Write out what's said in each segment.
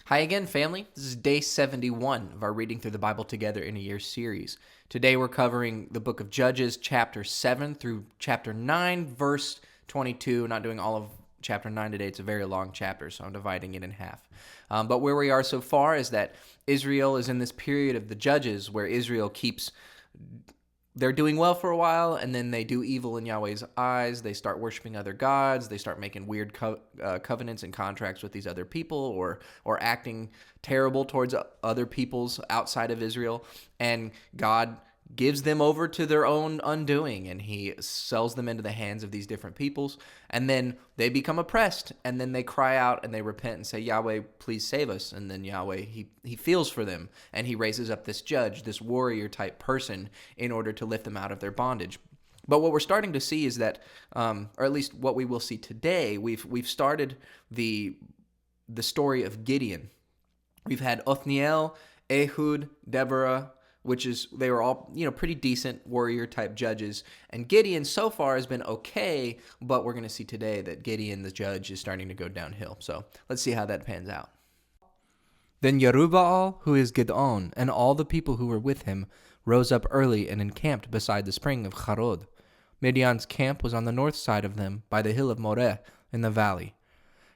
Hi again, family. This is day 71 of our Reading Through the Bible Together in a Year series. Today we're covering the book of Judges, chapter 7 through chapter 9, verse 22. Not doing all of chapter 9 today. It's a very long chapter, so I'm dividing it in half. But where we are so far is that Israel is in this period of the Judges where Israel keeps they're doing well for a while, and then they do evil in Yahweh's eyes. They start worshiping other gods. They start making weird covenants and contracts with these other people, or acting terrible towards other peoples outside of Israel. And God gives them over to their own undoing, and he sells them into the hands of these different peoples, and then they become oppressed, and then they cry out and they repent and say, Yahweh, please save us. And then Yahweh, he feels for them, and he raises up this judge, this warrior type person, in order to lift them out of their bondage. But what we're starting to see is that, or at least what we will see today, we've started the story of Gideon. We've had Othniel, Ehud, Deborah, they were all, pretty decent warrior type judges. And Gideon so far has been okay, but we're going to see today that Gideon, the judge, is starting to go downhill. So let's see how that pans out. Then Jerubbaal, who is Gideon, and all the people who were with him, rose up early and encamped beside the spring of Harod. Midian's camp was on the north side of them, by the hill of Moreh, in the valley.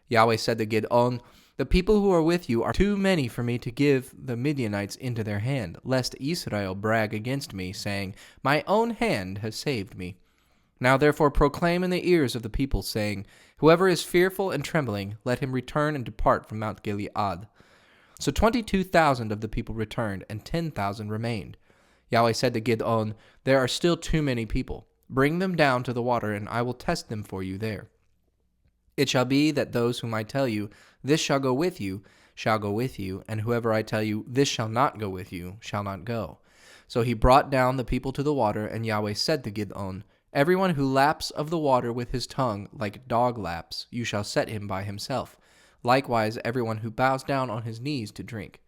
Yahweh said to Gideon, the people who are with you are too many for me to give the Midianites into their hand, lest Israel brag against me, saying, my own hand has saved me. Now therefore proclaim in the ears of the people, saying, whoever is fearful and trembling, let him return and depart from Mount Gilead. So 22,000 of the people returned, and 10,000 remained. Yahweh said to Gideon, there are still too many people. Bring them down to the water, and I will test them for you there. It shall be that those whom I tell you, this shall go with you, and whoever I tell you, this shall not go with you, shall not go. So he brought down the people to the water, and Yahweh said to Gideon, everyone who laps of the water with his tongue, like dog laps, you shall set him by himself. Likewise, everyone who bows down on his knees to drink.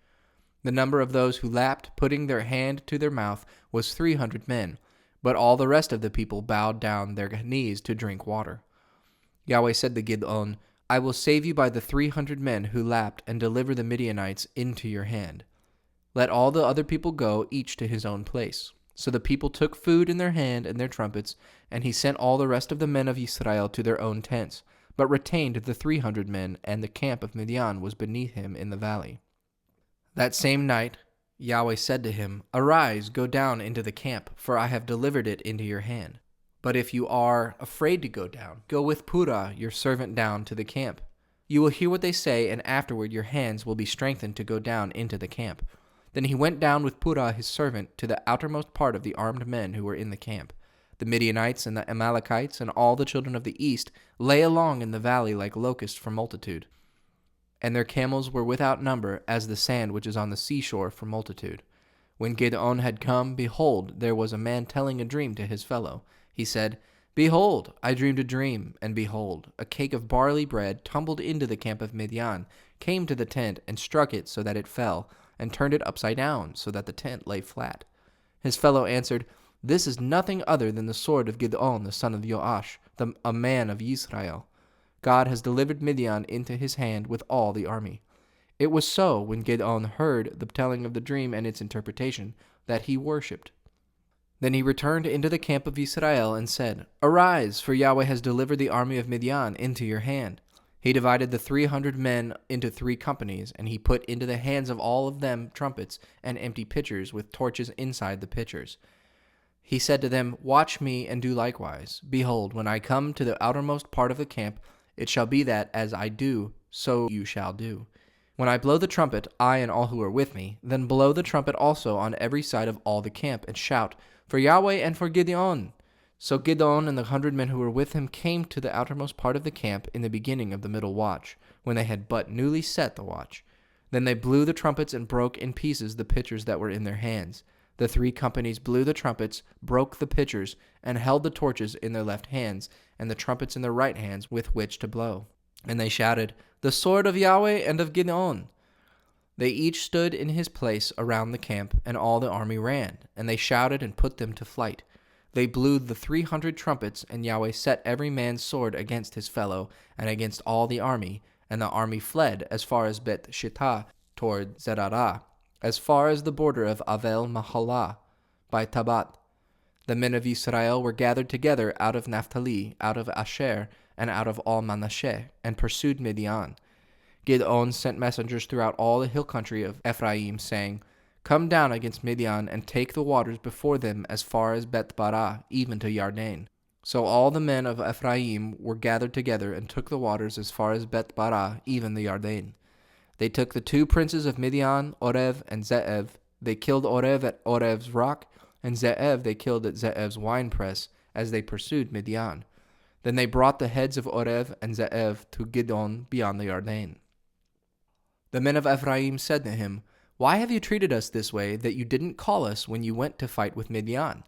The number of those who lapped, putting their hand to their mouth, was 300 men, but all the rest of the people bowed down their knees to drink water. Yahweh said to Gideon, I will save you by the 300 men who lapped and deliver the Midianites into your hand. Let all the other people go, each to his own place. So the people took food in their hand and their trumpets, and he sent all the rest of the men of Israel to their own tents, but retained the 300 men, and the camp of Midian was beneath him in the valley. That same night Yahweh said to him, arise, go down into the camp, for I have delivered it into your hand. But if you are afraid to go down, go with Purah, your servant, down to the camp. You will hear what they say, and afterward your hands will be strengthened to go down into the camp. Then he went down with Purah his servant to the outermost part of the armed men who were in the camp. The Midianites and the Amalekites and all the children of the east lay along in the valley like locusts for multitude. And their camels were without number, as the sand which is on the seashore for multitude. When Gideon had come, behold, there was a man telling a dream to his fellow. He said, behold, I dreamed a dream, and behold, a cake of barley bread tumbled into the camp of Midian, came to the tent, and struck it so that it fell, and turned it upside down, so that the tent lay flat. His fellow answered, this is nothing other than the sword of Gideon the son of Joash, a man of Israel. God has delivered Midian into his hand with all the army. It was so, when Gideon heard the telling of the dream and its interpretation, that he worshipped. Then he returned into the camp of Israel and said, arise, for Yahweh has delivered the army of Midian into your hand. He divided the 300 men into 3 companies, and he put into the hands of all of them trumpets and empty pitchers with torches inside the pitchers. He said to them, watch me and do likewise. Behold, when I come to the outermost part of the camp, it shall be that as I do, so you shall do. When I blow the trumpet, I and all who are with me, then blow the trumpet also on every side of all the camp, and shout, for Yahweh and for Gideon. So Gideon and the 100 men who were with him came to the outermost part of the camp in the beginning of the middle watch, when they had but newly set the watch. Then they blew the trumpets and broke in pieces the pitchers that were in their hands. The 3 companies blew the trumpets, broke the pitchers, and held the torches in their left hands, and the trumpets in their right hands with which to blow. And they shouted, the sword of Yahweh and of Gideon. They each stood in his place around the camp, and all the army ran, and they shouted and put them to flight. They blew the 300 trumpets, and Yahweh set every man's sword against his fellow, and against all the army, and the army fled as far as Beth Shittah toward Zerarah, as far as the border of Avel Mahalah by Tabat. The men of Israel were gathered together out of Naphtali, out of Asher, and out of all Manasseh, and pursued Midian. Gideon sent messengers throughout all the hill country of Ephraim, saying, Come down against Midian, and take the waters before them as far as Beth-barah, even to Yarden. So all the men of Ephraim were gathered together, and took the waters as far as Beth-barah, even the Yarden. They took the 2 princes of Midian, Orev and Zeev. They killed Orev at Orev's rock, and Zeev they killed at Zeev's winepress, as they pursued Midian. Then they brought the heads of Orev and Zeev to Gideon beyond the Yarden. The men of Ephraim said to him, Why have you treated us this way, that you didn't call us when you went to fight with Midian?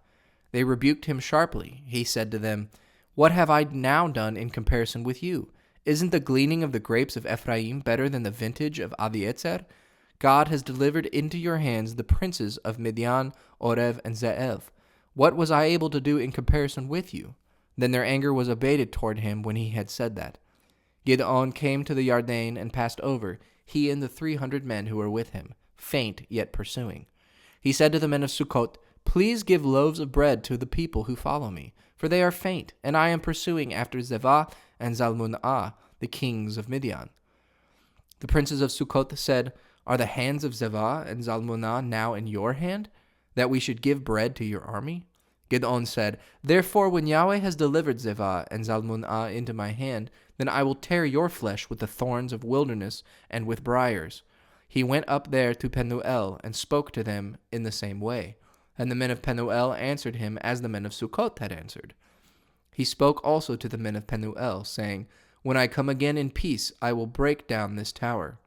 They rebuked him sharply. He said to them, What have I now done in comparison with you? Isn't the gleaning of the grapes of Ephraim better than the vintage of Abietzer? God has delivered into your hands the princes of Midian, Orev, and Zeev. What was I able to do in comparison with you? Then their anger was abated toward him when he had said that. Gideon came to the Yarden and passed over, he and the 300 men who were with him, faint yet pursuing. He said to the men of Sukkot, Please give loaves of bread to the people who follow me, for they are faint, and I am pursuing after Zevah and Zalmunna, the kings of Midian. The princes of Sukkot said, Are the hands of Zevah and Zalmunna now in your hand, that we should give bread to your army? Gideon said, Therefore when Yahweh has delivered Zevah and Zalmunna into my hand, then I will tear your flesh with the thorns of wilderness and with briars. He went up there to Penuel and spoke to them in the same way. And the men of Penuel answered him as the men of Sukkot had answered. He spoke also to the men of Penuel, saying, When I come again in peace, I will break down this tower.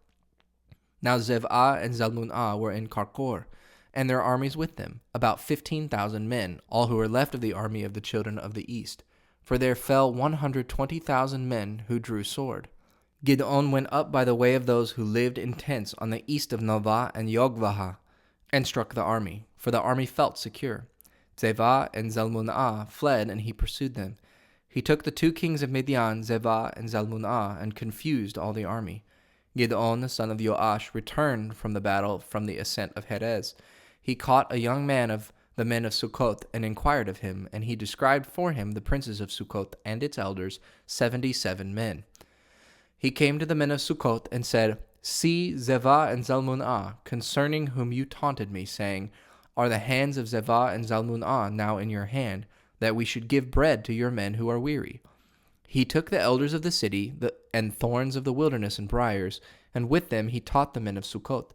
Now Zevah and Zalmunna were in Karkor, and their armies with them, about 15,000 men, all who were left of the army of the children of the east. For there fell 120,000 men who drew sword. Gideon went up by the way of those who lived in tents on the east of Novah and Yogvahah, and struck the army, for the army felt secure. Zevah and Zalmunna fled, and he pursued them. He took the 2 kings of Midian, Zevah and Zalmunna, and confused all the army. Gideon, the son of Joash, returned from the battle from the ascent of Herez. He caught a young man of the men of Sukkot, and inquired of him, and he described for him the princes of Sukkot and its elders, 77 men. He came to the men of Sukkot and said, See Zevah and Zalmunna, concerning whom you taunted me, saying, Are the hands of Zevah and Zalmunna now in your hand, that we should give bread to your men who are weary? He took the elders of the city and thorns of the wilderness and briars, and with them he taught the men of Sukkot.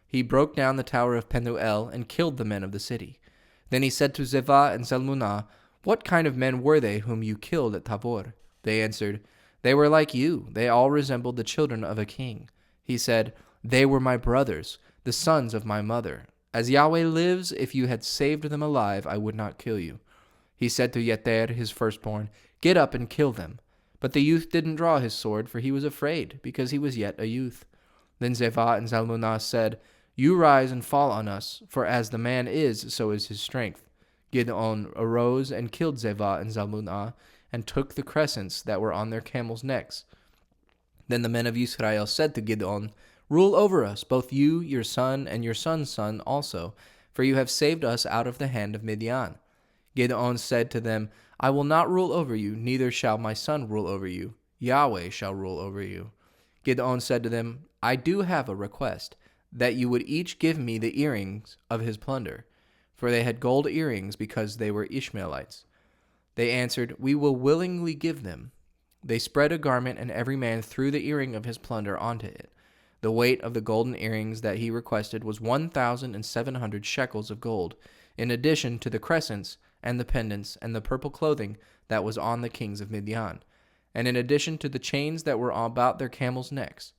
He broke down the tower of Penuel and killed the men of the city. Then he said to Zevah and Zalmunna, What kind of men were they whom you killed at Tabor? They answered, They were like you. They all resembled the children of a king. He said, They were my brothers, the sons of my mother. As Yahweh lives, if you had saved them alive, I would not kill you. He said to Yeter, his firstborn, Get up and kill them. But the youth didn't draw his sword, for he was afraid, because he was yet a youth. Then Zevah and Zalmunna said, You rise and fall on us, for as the man is, so is his strength. Gideon arose and killed Zevah and Zalmunna, and took the crescents that were on their camels' necks. Then the men of Israel said to Gideon, Rule over us, both you, your son, and your son's son also, for you have saved us out of the hand of Midian. Gideon said to them, I will not rule over you, neither shall my son rule over you. Yahweh shall rule over you. Gideon said to them, I do have a request, that you would each give me the earrings of his plunder. For they had gold earrings, because they were Ishmaelites. They answered, We will willingly give them. They spread a garment, and every man threw the earring of his plunder onto it. The weight of the golden earrings that he requested was 1,700 shekels of gold, in addition to the crescents and the pendants and the purple clothing that was on the kings of Midian, and in addition to the chains that were about their camels' necks.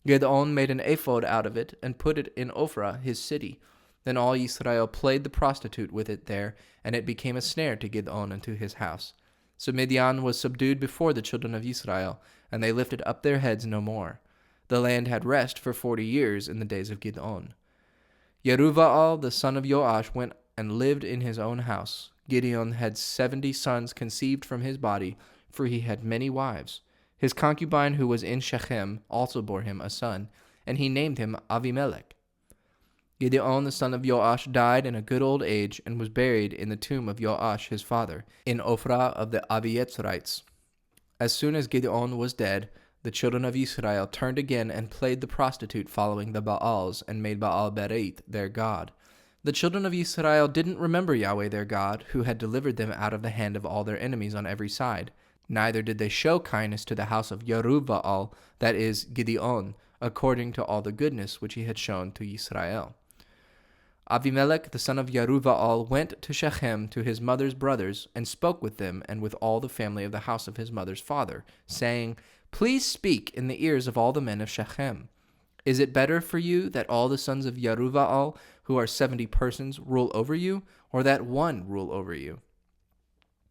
Gideon made an ephod out of it and put it in Ophrah, his city. Then all Israel played the prostitute with it there, and it became a snare to Gideon and to his house. So Midian was subdued before the children of Israel, and they lifted up their heads no more. The land had rest for 40 years in the days of Gideon. Jerubbaal, the son of Joash, went and lived in his own house. Gideon had 70 sons conceived from his body, for he had many wives. His concubine who was in Shechem also bore him a son, and he named him Avimelech. Gideon the son of Joash died in a good old age, and was buried in the tomb of Joash his father, in Ophrah of the Abiezrites. As soon as Gideon was dead, the children of Israel turned again and played the prostitute following the Baals, and made Baal-berith their god. The children of Israel didn't remember Yahweh their God, who had delivered them out of the hand of all their enemies on every side. Neither did they show kindness to the house of Yerubbaal, that is, Gideon, according to all the goodness which he had shown to Israel. Avimelech the son of Yerubbaal went to Shechem to his mother's brothers, and spoke with them and with all the family of the house of his mother's father, saying, Please speak in the ears of all the men of Shechem. Is it better for you that all the sons of Yerubbaal, who are 70 persons, rule over you, or that one rule over you?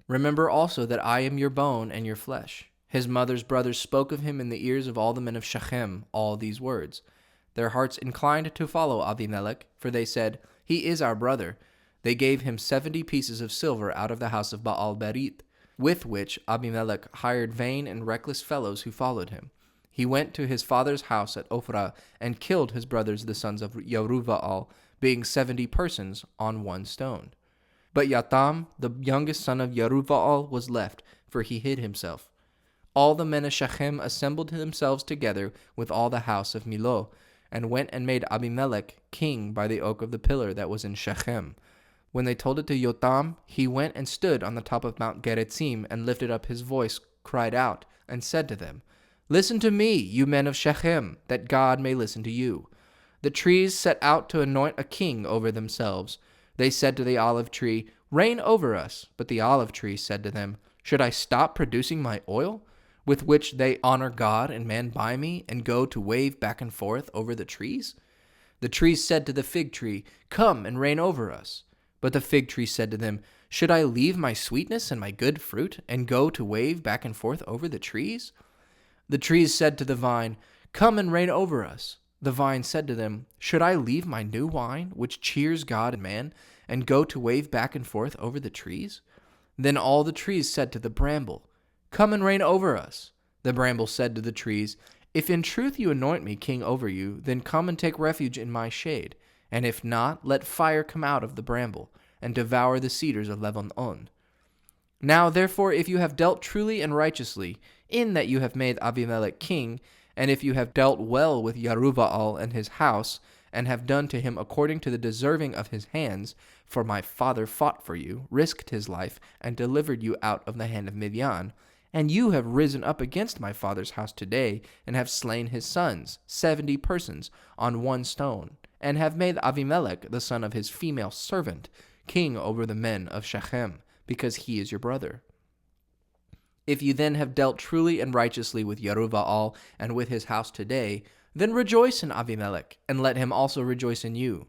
Remember also that I am your bone and your flesh. His mother's brothers spoke of him in the ears of all the men of Shechem all these words. Their hearts inclined to follow Abimelech, for they said, He is our brother. They gave him 70 pieces of silver out of the house of Baal-berith, with which Abimelech hired vain and reckless fellows who followed him. He went to his father's house at Ophrah, and killed his brothers the sons of Yerubbaal, being 70 persons on one stone. But Yatam, the youngest son of Yerubbaal, was left, for he hid himself. All the men of Shechem assembled themselves together with all the house of Millo, and went and made Abimelech king by the oak of the pillar that was in Shechem. When they told it to Yotam, he went and stood on the top of Mount Gerizzim, and lifted up his voice, cried out, and said to them, Listen to me, you men of Shechem, that God may listen to you. The trees set out to anoint a king over themselves. They said to the olive tree, Reign over us. But the olive tree said to them, Should I stop producing my oil, with which they honor God and man by me, and go to wave back and forth over the trees? The trees said to the fig tree, Come and reign over us. But the fig tree said to them, Should I leave my sweetness and my good fruit, and go to wave back and forth over the trees? The trees said to the vine, Come and reign over us. The vine said to them, Should I leave my new wine, which cheers God and man, and go to wave back and forth over the trees? Then all the trees said to the bramble, Come and reign over us. The bramble said to the trees, If in truth you anoint me king over you, then come and take refuge in my shade. And if not, let fire come out of the bramble, and devour the cedars of Lebanon. Now therefore, if you have dealt truly and righteously, in that you have made Abimelech king, and if you have dealt well with Yerubbaal and his house, and have done to him according to the deserving of his hands, for my father fought for you, risked his life, and delivered you out of the hand of Midian, and you have risen up against my father's house today, and have slain his sons, 70 persons, on one stone, and have made Abimelech, the son of his female servant, king over the men of Shechem, because he is your brother. If you then have dealt truly and righteously with Yerubbaal and with his house today, then rejoice in Abimelech, and let him also rejoice in you.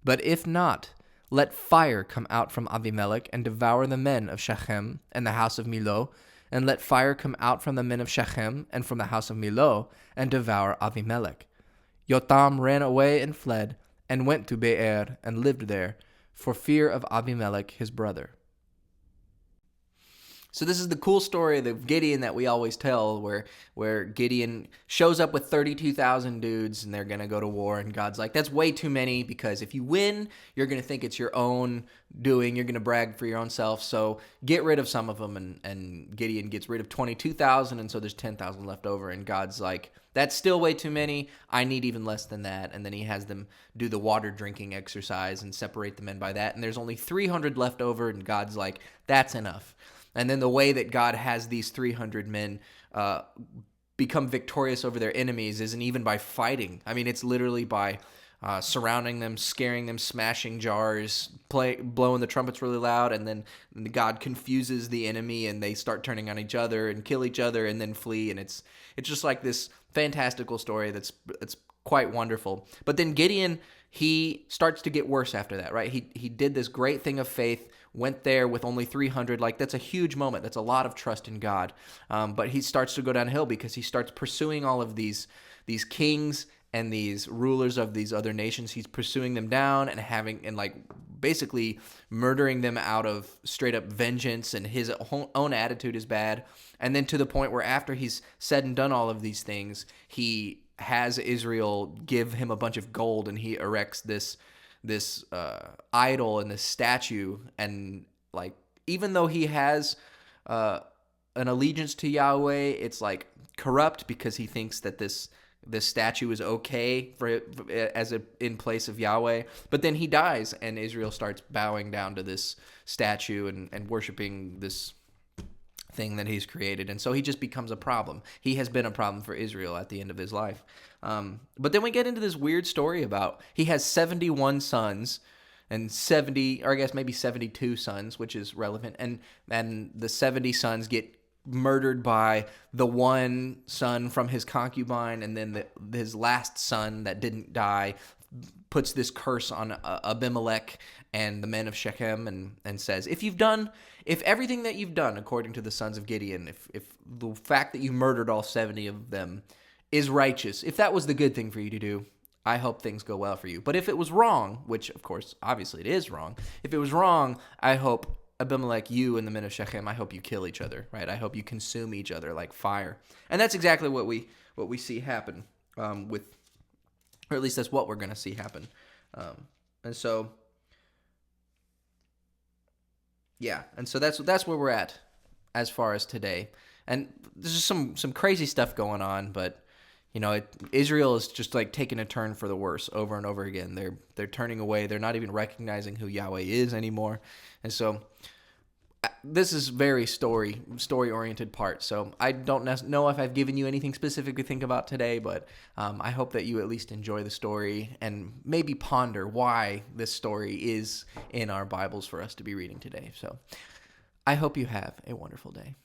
But if not, let fire come out from Abimelech, and devour the men of Shechem and the house of Millo, and let fire come out from the men of Shechem and from the house of Millo, and devour Abimelech. Yotam ran away and fled, and went to Beer, and lived there, for fear of Abimelech his brother. So this is the cool story of Gideon that we always tell, where Gideon shows up with 32,000 dudes, and they're going to go to war, and God's like, that's way too many, because if you win, you're going to think it's your own doing, you're going to brag for your own self, so get rid of some of them, and Gideon gets rid of 22,000, and so there's 10,000 left over, and God's like, that's still way too many, I need even less than that, and then he has them do the water drinking exercise and separate the men by that, and there's only 300 left over, and God's like, that's enough. And then the way that God has these 300 men become victorious over their enemies isn't even by fighting. I mean, it's literally by surrounding them, scaring them, smashing jars, blowing the trumpets really loud, and then God confuses the enemy, and they start turning on each other and kill each other and then flee. And it's just like this fantastical story that's quite wonderful. But then Gideon, he starts to get worse after that, right? He did this great thing of faith, went there with only 300. Like, that's a huge moment. That's a lot of trust in God. But he starts to go downhill because he starts pursuing all of these kings and these rulers of these other nations. He's pursuing them down and basically murdering them out of straight up vengeance, and his own attitude is bad. And then to the point where after he's said and done all of these things, he has Israel give him a bunch of gold, and he erects this idol and this statue. And like, even though he has an allegiance to Yahweh, it's like corrupt because he thinks that this statue is okay in place of Yahweh. But then he dies, and Israel starts bowing down to this statue and worshiping this thing that he's created. And so he just becomes a problem. He has been a problem for Israel at the end of his life. But then we get into this weird story about he has 71 sons and 70, or I guess maybe 72 sons, which is relevant. And the 70 sons get murdered by the one son from his concubine, and then his last son that didn't die puts this curse on Abimelech and the men of Shechem, and says, if everything that you've done according to the sons of Gideon, if the fact that you murdered all 70 of them is righteous, if that was the good thing for you to do, I hope things go well for you. But if it was wrong, which of course obviously it is wrong, if it was wrong, I hope Abimelech, you and the men of Shechem, I hope you kill each other, right? I hope you consume each other like fire. And that's exactly what we see happen or at least that's what we're going to see happen. And so that's where we're at as far as today. And there's just some crazy stuff going on, but Israel is just like taking a turn for the worse over and over again. They're turning away. They're not even recognizing who Yahweh is anymore. And so this is very story-oriented part. So I don't know if I've given you anything specific to think about today, but I hope that you at least enjoy the story and maybe ponder why this story is in our Bibles for us to be reading today. So I hope you have a wonderful day.